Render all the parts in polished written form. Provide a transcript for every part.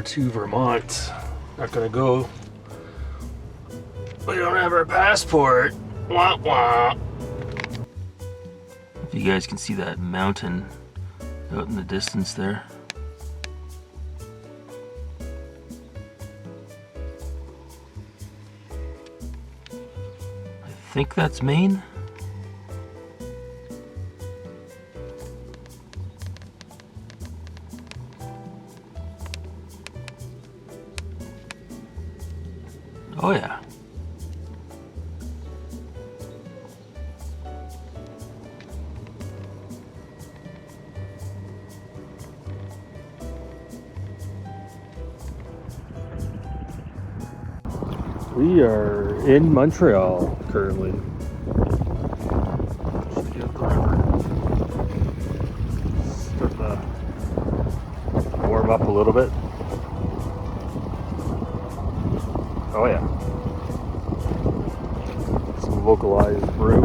to Vermont. Not gonna go. We don't have our passport. Wah wah. If you guys can see that mountain out in the distance there. I think that's Maine. Oh yeah. We are in Montreal currently. City of the river. Starting to warm up a little bit. Oh yeah. Some localized brew.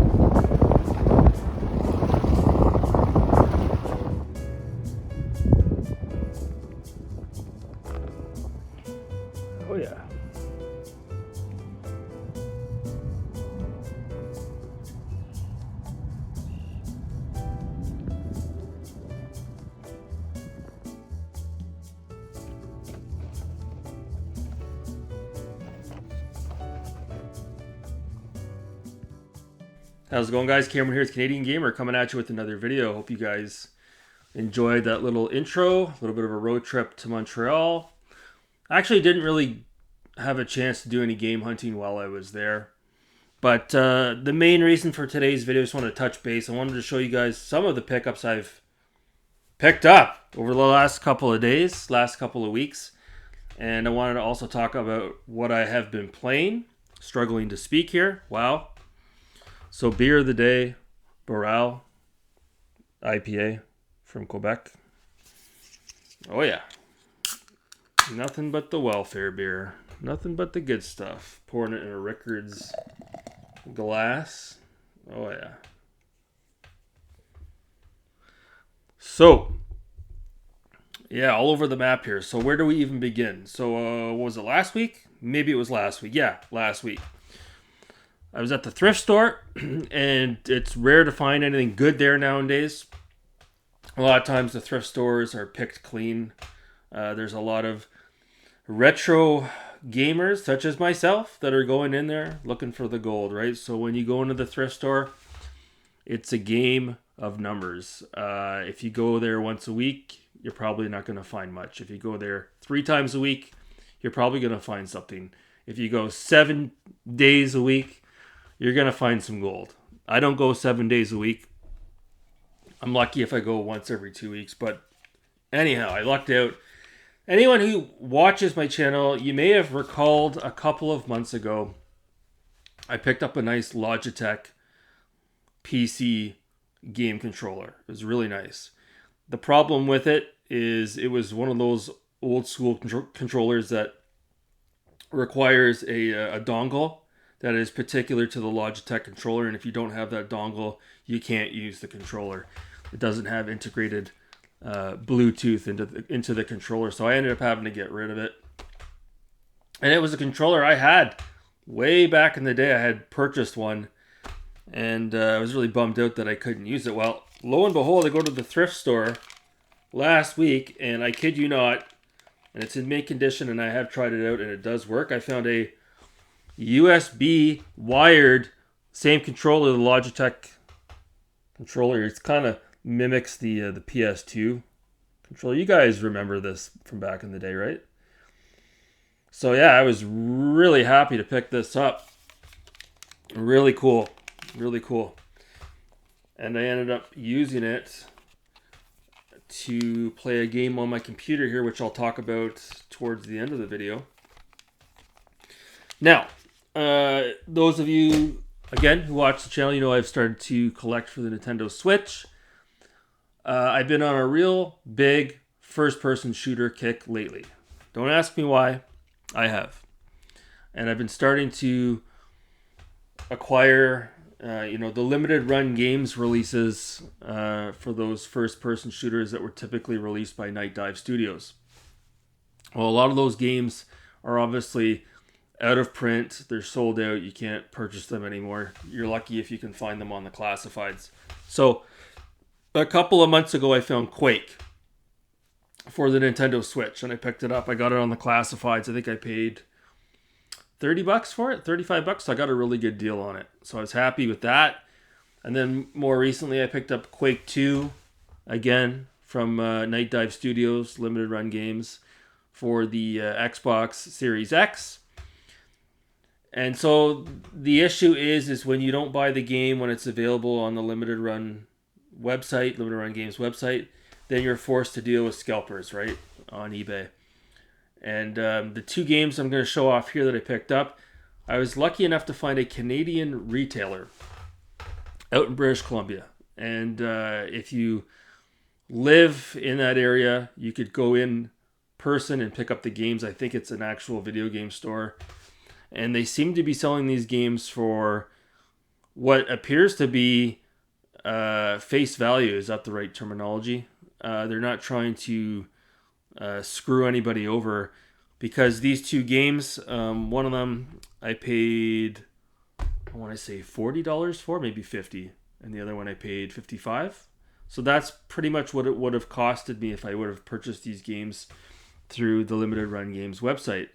Oh yeah. How's it going, guys? Cameron here, it's Canadian Gamer, coming at you with another video. Hope you guys enjoyed that little intro, a little bit of a road trip to Montreal. I actually didn't really have a chance to do any game hunting while I was there. But the main reason for today's video, I just wanted to touch base. I wanted to show you guys some of the pickups I've picked up over the last couple of days, last couple of weeks. And I wanted to also talk about what I have been playing. Struggling to speak here. Wow. So beer of the day, Boral IPA from Quebec. Oh yeah. Nothing but the welfare beer. Nothing but the good stuff. Pouring it in a Rickards glass. Oh yeah. So, yeah, all over the map here. So where do we even begin? So what was it, last week? Maybe it was last week. Yeah, last week. I was at the thrift store, and it's rare to find anything good there nowadays. A lot of times the thrift stores are picked clean. There's a lot of retro gamers, such as myself, that are going in there looking for the gold, right? So when you go into the thrift store, it's a game of numbers. If you go there once a week, you're probably not going to find much. If you go there 3 times a week, you're probably going to find something. If you go 7 days a week, you're going to find some gold. I don't go 7 days a week. I'm lucky if I go once every 2 weeks. But anyhow, I lucked out. Anyone who watches my channel, you may have recalled a couple of months ago, I picked up a nice Logitech PC game controller. It was really nice. The problem with it is it was one of those old school controllers that requires a dongle that is particular to the Logitech controller, and if you don't have that dongle, you can't use the controller. It doesn't have integrated Bluetooth into the controller, so I ended up having to get rid of it. And it was a controller I had way back in the day. I had purchased one, and I was really bummed out that I couldn't use it. Well, lo and behold, I go to the thrift store last week, and I kid you not, and it's in mint condition, and I have tried it out, and it does work. I found a USB wired, same controller, the Logitech controller. It kind of mimics the PS2 controller. You guys remember this from back in the day, right? So yeah, I was really happy to pick this up. Really cool. Really cool. And I ended up using it to play a game on my computer here, which I'll talk about towards the end of the video. Now, those of you, again, who watch the channel, you know I've started to collect for the Nintendo Switch. I've been on a real big first-person shooter kick lately. Don't ask me why. I have. And I've been starting to acquire, the limited run games releases for those first-person shooters that were typically released by Night Dive Studios. Well, a lot of those games are obviously out of print. They're sold out. You can't purchase them anymore. You're lucky if you can find them on the classifieds. So a couple of months ago, I found Quake for the Nintendo Switch, and I picked it up. I got it on the classifieds. I think I paid $30 for it, $35. So I got a really good deal on it. So I was happy with that. And then more recently, I picked up Quake 2 again from Night Dive Studios, limited run games for the Xbox Series X. And so the issue is when you don't buy the game when it's available on the limited run website, limited run games website, then you're forced to deal with scalpers, right, on eBay. And the two games I'm going to show off here that I picked up, I was lucky enough to find a Canadian retailer out in British Columbia. And if you live in that area, you could go in person and pick up the games. I think it's an actual video game store. And they seem to be selling these games for what appears to be face value. Is that the right terminology? They're not trying to screw anybody over, because these two games, one of them I paid, I want to say $40 for, maybe $50, and the other one I paid $55. So that's pretty much what it would have costed me if I would have purchased these games through the Limited Run Games website.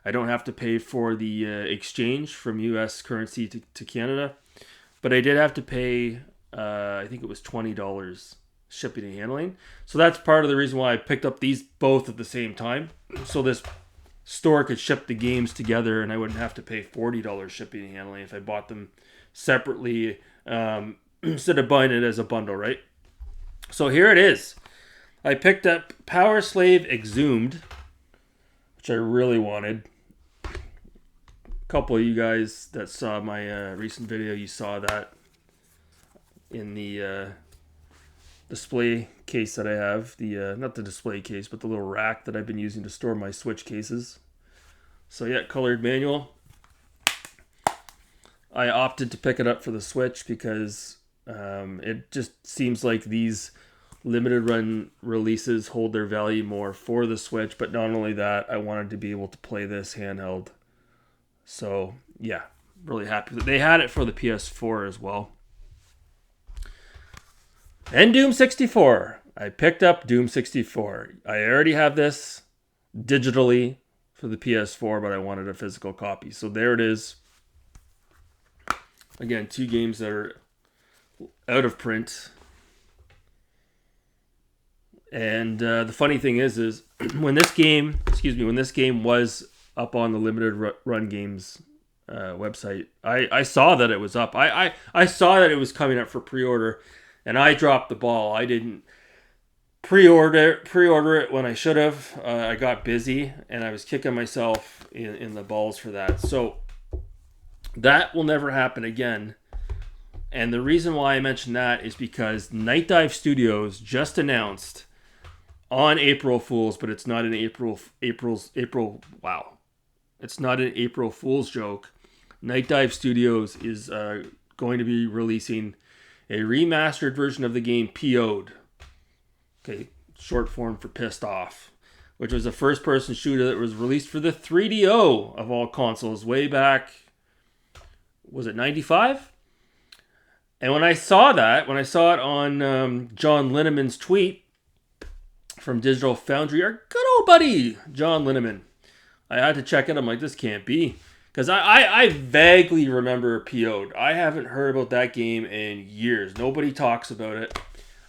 I don't have to pay for the exchange from US currency to Canada, but I did have to pay, I think it was $20 shipping and handling. So that's part of the reason why I picked up these both at the same time. So this store could ship the games together and I wouldn't have to pay $40 shipping and handling if I bought them separately instead of buying it as a bundle, right? So here it is. I picked up Power Slave Exhumed, which I really wanted. A couple of you guys that saw my recent video, you saw that in the display case that I have. The not the display case, but the little rack that I've been using to store my Switch cases. So yeah, colored manual. I opted to pick it up for the Switch because it just seems like these limited run releases hold their value more for the Switch. But not only that, I wanted to be able to play this handheld. So yeah, really happy. They had it for the PS4 as well. And Doom 64. I picked up Doom 64. I already have this digitally for the PS4, but I wanted a physical copy. So there it is. Again, two games that are out of print. And the funny thing is when this game was up on the Limited Run Games website, I saw that it was up. I saw that it was coming up for pre-order, and I dropped the ball. I didn't pre-order it when I should have. I got busy, and I was kicking myself in the balls for that. So that will never happen again. And the reason why I mention that is because Night Dive Studios just announced on April Fool's, but it's not an April. Wow, it's not an April Fool's joke. Night Dive Studios is going to be releasing a remastered version of the game PO'd. Okay, short form for pissed off, which was a first-person shooter that was released for the 3DO of all consoles way back. Was it 95? And when I saw it on John Linneman's tweet from Digital Foundry, our good old buddy John Linneman, I had to check it. I'm like, this can't be. Because I vaguely remember PO'd. I haven't heard about that game in years. Nobody talks about it.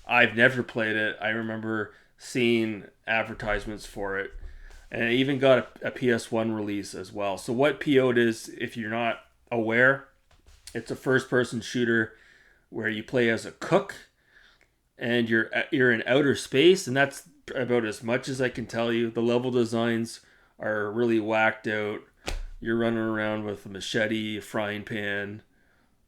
I've never played it. I remember seeing advertisements for it. And it even got a PS1 release as well. So what PO'd is, if you're not aware, it's a first-person shooter where you play as a cook and you're in outer space, and that's about as much as I can tell you. The level designs are really whacked out. You're running around with a machete, a frying pan.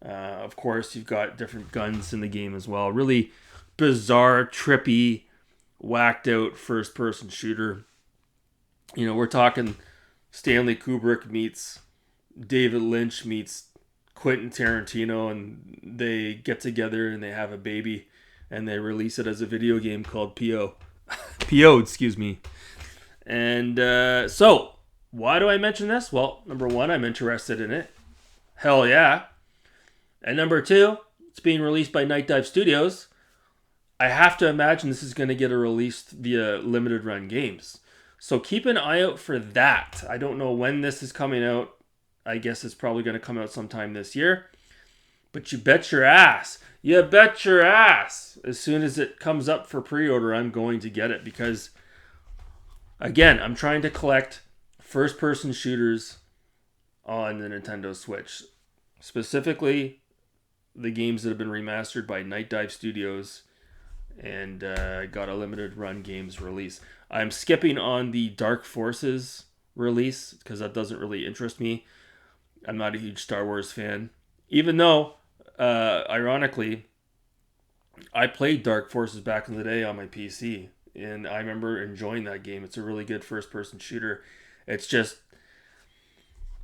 Of course, you've got different guns in the game as well. Really bizarre, trippy, whacked out first-person shooter. You know, we're talking Stanley Kubrick meets David Lynch meets Quentin Tarantino, and they get together and they have a baby and they release it as a video game called PO. PO, excuse me. And so, why do I mention this? Well, number one, I'm interested in it. Hell yeah. And number two, it's being released by Night Dive Studios. I have to imagine this is going to get released via limited run games. So keep an eye out for that. I don't know when this is coming out. I guess it's probably going to come out sometime this year. But you bet your ass. You bet your ass. As soon as it comes up for pre-order, I'm going to get it. Because, again, I'm trying to collect first-person shooters on the Nintendo Switch. Specifically, the games that have been remastered by Night Dive Studios and got a limited run games release. I'm skipping on the Dark Forces release because that doesn't really interest me. I'm not a huge Star Wars fan. Even though, ironically, I played Dark Forces back in the day on my PC. And I remember enjoying that game. It's a really good first-person shooter. It's just,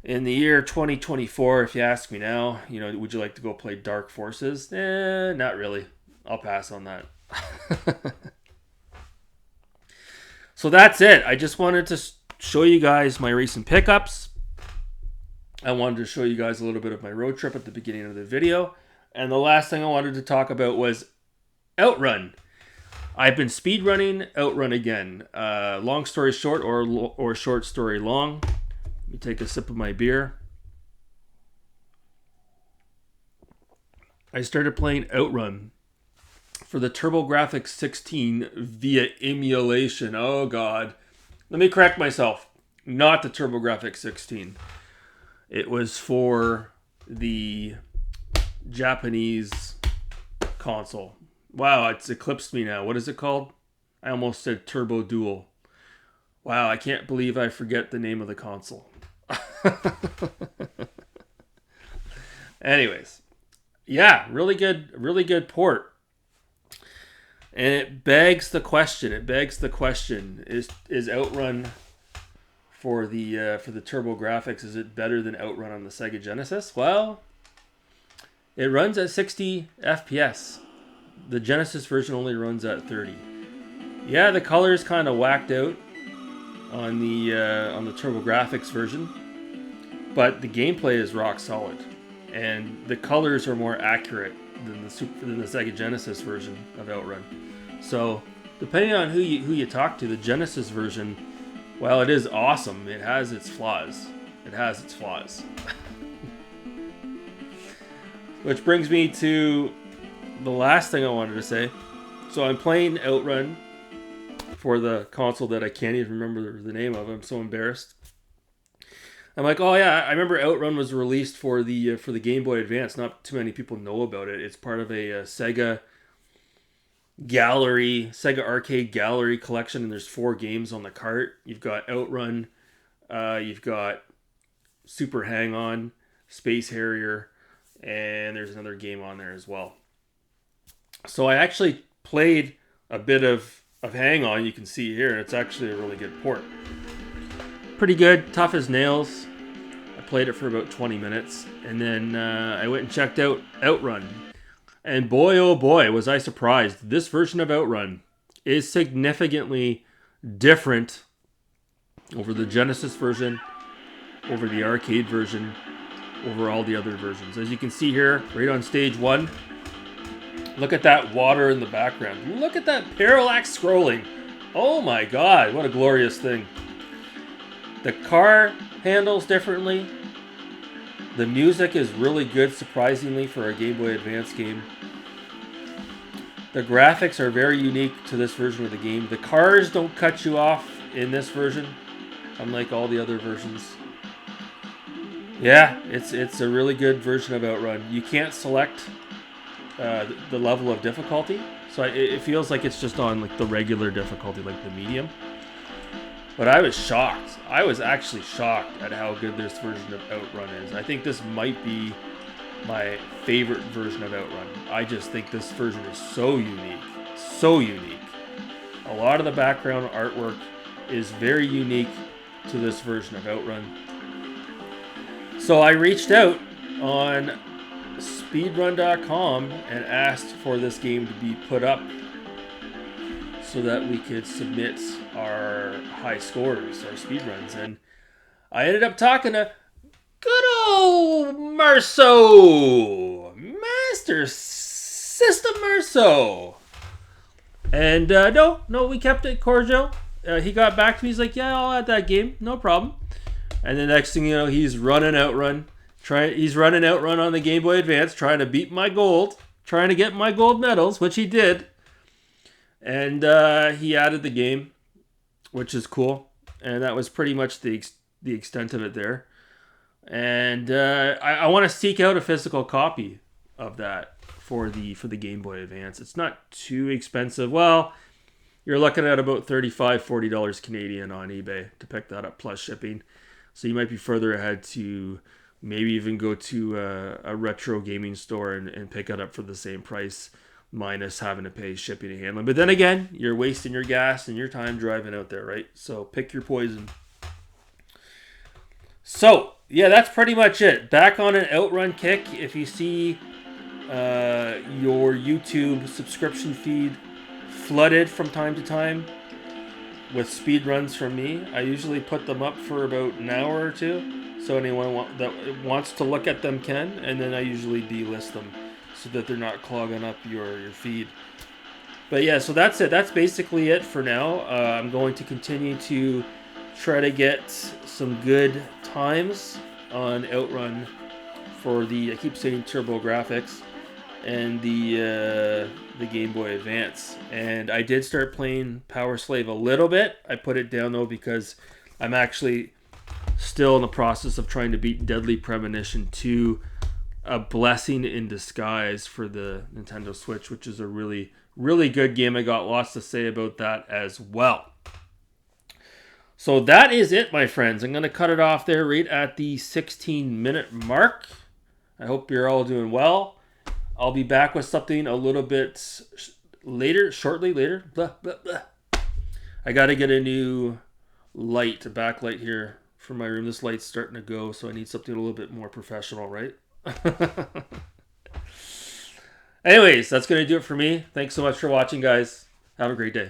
in the year 2024, if you ask me now, would you like to go play Dark Forces? Not really. I'll pass on that. So that's it. I just wanted to show you guys my recent pickups. I wanted to show you guys a little bit of my road trip at the beginning of the video. And the last thing I wanted to talk about was OutRun. I've been speedrunning OutRun again. Long story short, or short story long. Let me take a sip of my beer. I started playing OutRun for the TurboGrafx 16 via emulation. Oh God. Let me correct myself. Not the TurboGrafx 16. It was for the Japanese console. Wow, it's eclipsed me now. What is it called? I almost said Turbo Dual. Wow, I can't believe I forget the name of the console. Anyways. Yeah, really good port. And it begs the question. Is OutRun for the TurboGrafx, is it better than OutRun on the Sega Genesis? Well, it runs at 60 FPS. The Genesis version only runs at 30. Yeah, the color's kind of whacked out on the TurboGrafx version, but the gameplay is rock solid, and the colors are more accurate than the Sega Genesis version of OutRun. So, depending on who you talk to, the Genesis version, while it is awesome, it has its flaws. Which brings me to the last thing I wanted to say. So I'm playing OutRun for the console that I can't even remember the name of. I'm so embarrassed. I'm like, oh yeah, I remember OutRun was released for the Game Boy Advance. Not too many people know about it. It's part of a Sega Arcade Gallery collection, and there's 4 games on the cart. You've got OutRun, you've got Super Hang-On, Space Harrier, and there's another game on there as well. So I actually played a bit of Hang-On, you can see here, and it's actually a really good port. Pretty good, tough as nails. I played it for about 20 minutes, and then I went and checked out OutRun. And boy, oh boy, was I surprised. This version of OutRun is significantly different over the Genesis version, over the arcade version, over all the other versions. As you can see here, right on stage 1, look at that water in the background. Look at that parallax scrolling. Oh my God, what a glorious thing. The car handles differently. The music is really good, surprisingly, for a Game Boy Advance game. The graphics are very unique to this version of the game. The cars don't cut you off in this version, unlike all the other versions. Yeah, it's a really good version of OutRun. You can't select the level of difficulty, so it feels like it's just on like the regular difficulty, like the medium. But I was shocked. I was actually shocked at how good this version of OutRun is. I think this might be my favorite version of OutRun. I just think this version is so unique. So unique. A lot of the background artwork is very unique to this version of OutRun. So I reached out on speedrun.com and asked for this game to be put up so that we could submit our high scores, our speed runs. And I ended up talking to good old Marceau, Master System Marceau. And no, we kept it cordial. He got back to me. He's like, yeah, I'll add that game. No problem. And the next thing you know, he's running OutRun. He's running OutRun on the Game Boy Advance, trying to beat my gold, trying to get my gold medals, which he did. And he added the game, which is cool. And that was pretty much the extent of it there. And I want to seek out a physical copy of that for the Game Boy Advance. It's not too expensive. Well, you're looking at about $35-40 Canadian on eBay to pick that up plus shipping. So you might be further ahead to maybe even go to a retro gaming store and pick it up for the same price, minus having to pay shipping and handling. But then again, you're wasting your gas and your time driving out there, right? So pick your poison. So, yeah, that's pretty much it. Back on an OutRun kick. If you see your YouTube subscription feed flooded from time to time with speed runs from me, I usually put them up for about an hour or two. So anyone that wants to look at them can. And then I usually delist them so that they're not clogging up your feed. But yeah, so that's it. That's basically it for now. I'm going to continue to try to get some good times on OutRun for the, I keep saying Turbo Graphics, and the Game Boy Advance. And I did start playing Power Slave a little bit. I put it down though because I'm actually still in the process of trying to beat Deadly Premonition 2, a blessing in disguise for the Nintendo Switch, which is a really, really good game. I got lots to say about that as well. So that is it, my friends. I'm going to cut it off there right at the 16-minute mark. I hope you're all doing well. I'll be back with something a little bit shortly later. Blah, blah, blah. I got to get a new light, a backlight here for my room. This light's starting to go, so I need something a little bit more professional, right? Anyways, that's going to do it for me. Thanks so much for watching, guys. Have a great day.